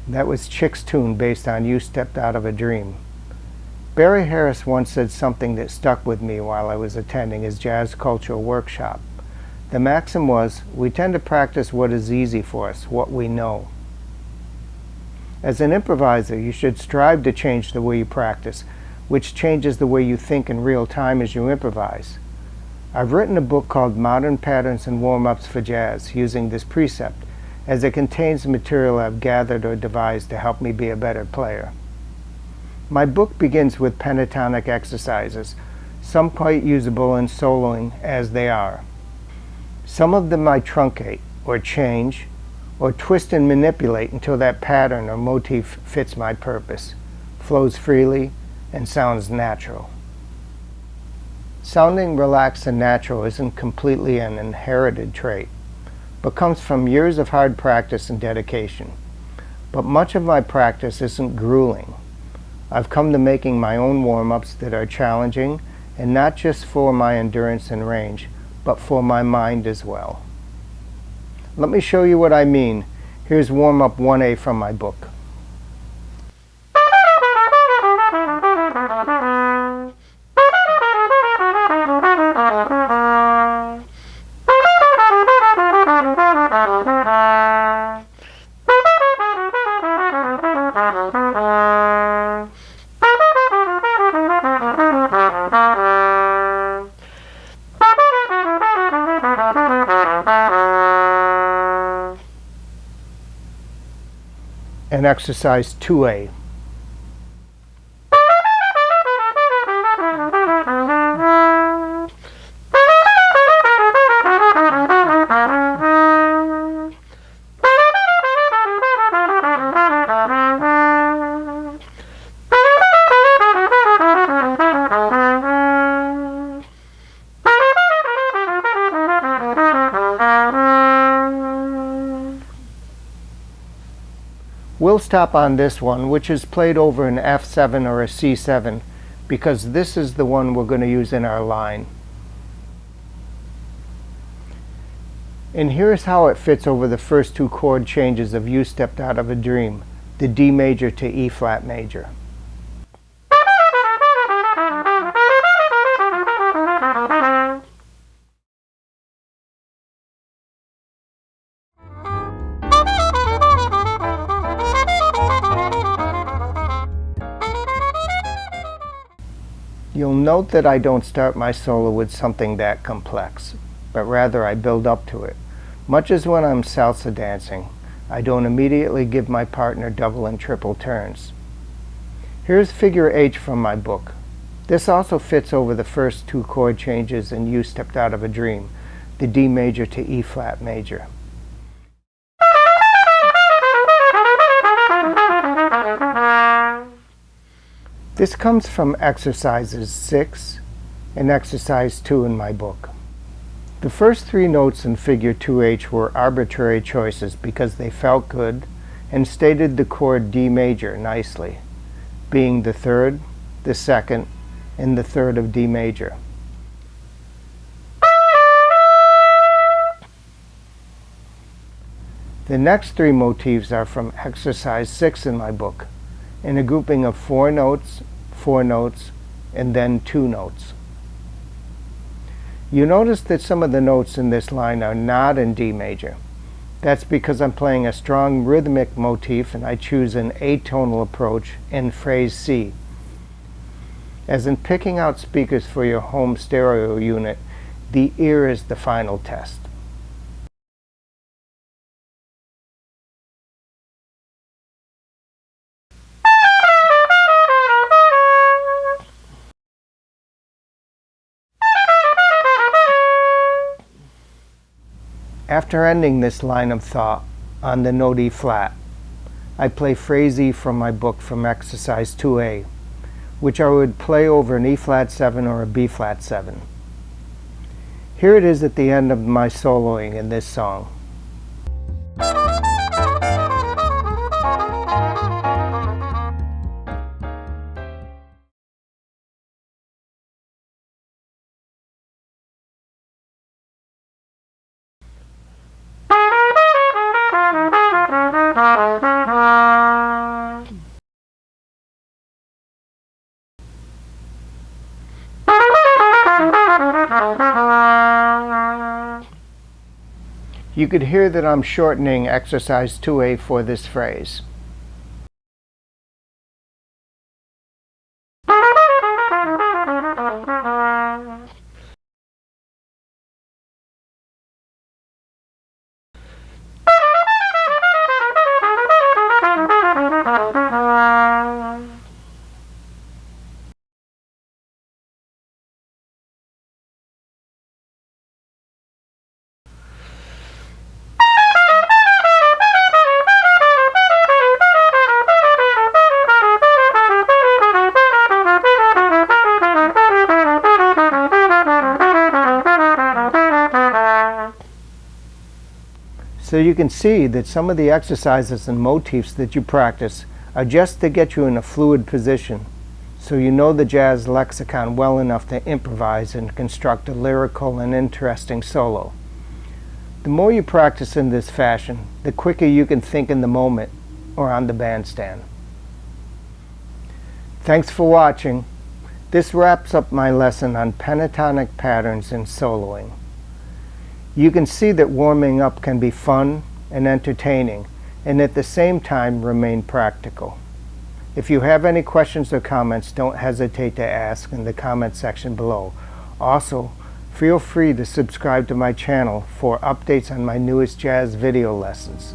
That was Chick's tune based on You Stepped Out of a Dream. Barry Harris once said something that stuck with me while I was attending his jazz cultural workshop. The maxim was, we tend to practice what is easy for us, what we know. As an improviser, you should strive to change the way you practice, which changes the way you think in real time as you improvise. I've written a book called Modern Patterns and Warmups for Jazz using this precept, as it contains material I've gathered or devised to help me be a better player. My book begins with pentatonic exercises, some quite usable in soloing as they are. Some of them I truncate, or change, or twist and manipulate until that pattern or motif fits my purpose, flows freely, and sounds natural. Sounding relaxed and natural isn't completely an inherited trait, but comes from years of hard practice and dedication. But much of my practice isn't grueling. I've come to making my own warm-ups that are challenging, and not just for my endurance and range, but for my mind as well. Let me show you what I mean. Here's warm-up 1A from my book. And exercise 2A. We'll stop on this one, which is played over an F7 or a C7, because this is the one we're going to use in our line. And here's how it fits over the first two chord changes of You Stepped Out of a Dream, the D major to E flat major. You'll note that I don't start my solo with something that complex, but rather I build up to it. Much as when I'm salsa dancing, I don't immediately give my partner double and triple turns. Here's figure H from my book. This also fits over the first two chord changes in You Stepped Out of a Dream, the D major to E flat major. This comes from exercises 6 and exercise 2 in my book. The first three notes in figure 2H were arbitrary choices because they felt good and stated the chord D major nicely, being the third, the second, and the third of D major. The next 3 motifs are from exercise 6 in my book, in a grouping of 4 notes, 4 notes, and then 2 notes. You notice that some of the notes in this line are not in D major. That's because I'm playing a strong rhythmic motif and I choose an atonal approach in phrase C. As in picking out speakers for your home stereo unit, the ear is the final test. After ending this line of thought on the note E flat, I play phrase E from my book from exercise 2A, which I would play over an E flat 7 or a B flat 7. Here it is at the end of my soloing in this song. You could hear that I'm shortening exercise 2A for this phrase. So you can see that some of the exercises and motifs that you practice are just to get you in a fluid position, so you know the jazz lexicon well enough to improvise and construct a lyrical and interesting solo. The more you practice in this fashion, the quicker you can think in the moment or on the bandstand. Thanks for watching. This wraps up my lesson on pentatonic patterns in soloing. You can see that warming up can be fun and entertaining, and at the same time remain practical. If you have any questions or comments, don't hesitate to ask in the comment section below. Also, feel free to subscribe to my channel for updates on my newest jazz video lessons.